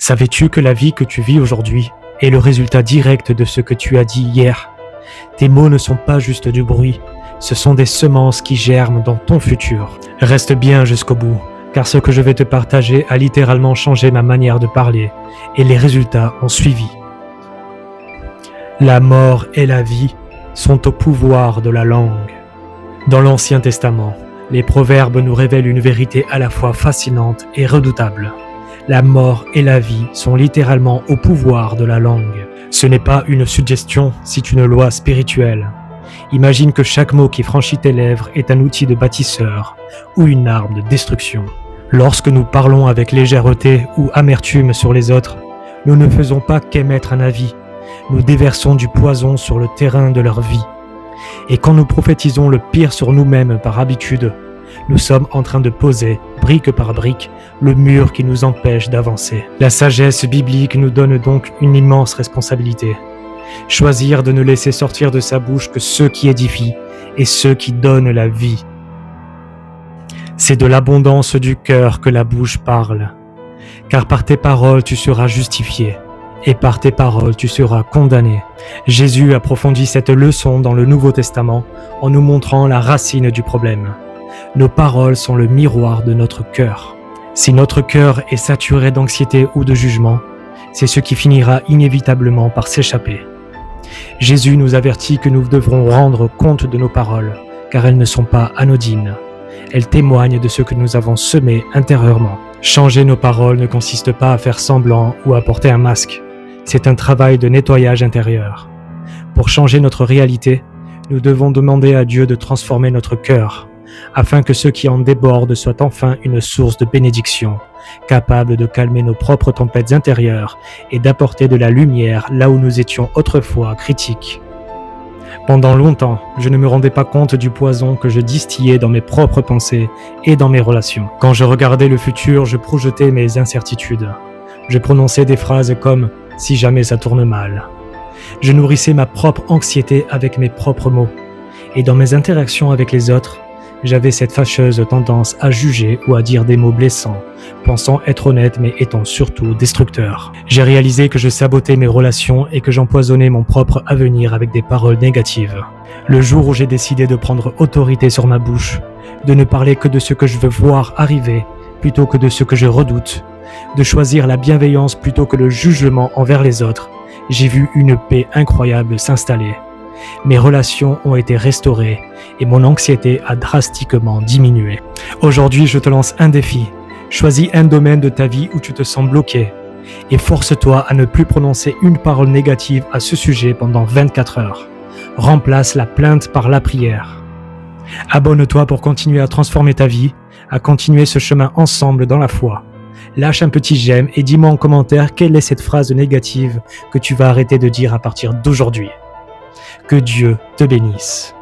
Savais-tu que la vie que tu vis aujourd'hui est le résultat direct de ce que tu as dit hier? Tes mots ne sont pas juste du bruit, ce sont des semences qui germent dans ton futur. Reste bien jusqu'au bout, car ce que je vais te partager a littéralement changé ma manière de parler, et les résultats ont suivi. La mort et la vie sont au pouvoir de la langue. Dans l'Ancien Testament, les proverbes nous révèlent une vérité à la fois fascinante et redoutable. La mort et la vie sont littéralement au pouvoir de la langue. Ce n'est pas une suggestion, c'est une loi spirituelle. Imagine que chaque mot qui franchit tes lèvres est un outil de bâtisseur ou une arme de destruction. Lorsque nous parlons avec légèreté ou amertume sur les autres, nous ne faisons pas qu'émettre un avis, nous déversons du poison sur le terrain de leur vie. Et quand nous prophétisons le pire sur nous-mêmes par habitude, nous sommes en train de poser, brique par brique, le mur qui nous empêche d'avancer. La sagesse biblique nous donne donc une immense responsabilité. Choisir de ne laisser sortir de sa bouche que ceux qui édifient et ceux qui donnent la vie. C'est de l'abondance du cœur que la bouche parle. Car par tes paroles tu seras justifié, et par tes paroles tu seras condamné. Jésus approfondit cette leçon dans le Nouveau Testament en nous montrant la racine du problème. Nos paroles sont le miroir de notre cœur. Si notre cœur est saturé d'anxiété ou de jugement, c'est ce qui finira inévitablement par s'échapper. Jésus nous avertit que nous devrons rendre compte de nos paroles, car elles ne sont pas anodines. Elles témoignent de ce que nous avons semé intérieurement. Changer nos paroles ne consiste pas à faire semblant ou à porter un masque. C'est un travail de nettoyage intérieur. Pour changer notre réalité, nous devons demander à Dieu de transformer notre cœur, afin que ce qui en déborde soit enfin une source de bénédiction, capable de calmer nos propres tempêtes intérieures et d'apporter de la lumière là où nous étions autrefois critiques. Pendant longtemps, je ne me rendais pas compte du poison que je distillais dans mes propres pensées et dans mes relations. Quand je regardais le futur, je projetais mes incertitudes. Je prononçais des phrases comme « si jamais ça tourne mal ». Je nourrissais ma propre anxiété avec mes propres mots. Et dans mes interactions avec les autres, j'avais cette fâcheuse tendance à juger ou à dire des mots blessants, pensant être honnête mais étant surtout destructeur. J'ai réalisé que je sabotais mes relations et que j'empoisonnais mon propre avenir avec des paroles négatives. Le jour où j'ai décidé de prendre autorité sur ma bouche, de ne parler que de ce que je veux voir arriver plutôt que de ce que je redoute, de choisir la bienveillance plutôt que le jugement envers les autres, j'ai vu une paix incroyable s'installer. Mes relations ont été restaurées et mon anxiété a drastiquement diminué. Aujourd'hui, je te lance un défi. Choisis un domaine de ta vie où tu te sens bloqué et force-toi à ne plus prononcer une parole négative à ce sujet pendant 24 heures. Remplace la plainte par la prière. Abonne-toi pour continuer à transformer ta vie, à continuer ce chemin ensemble dans la foi. Lâche un petit j'aime et dis-moi en commentaire quelle est cette phrase négative que tu vas arrêter de dire à partir d'aujourd'hui. Que Dieu te bénisse.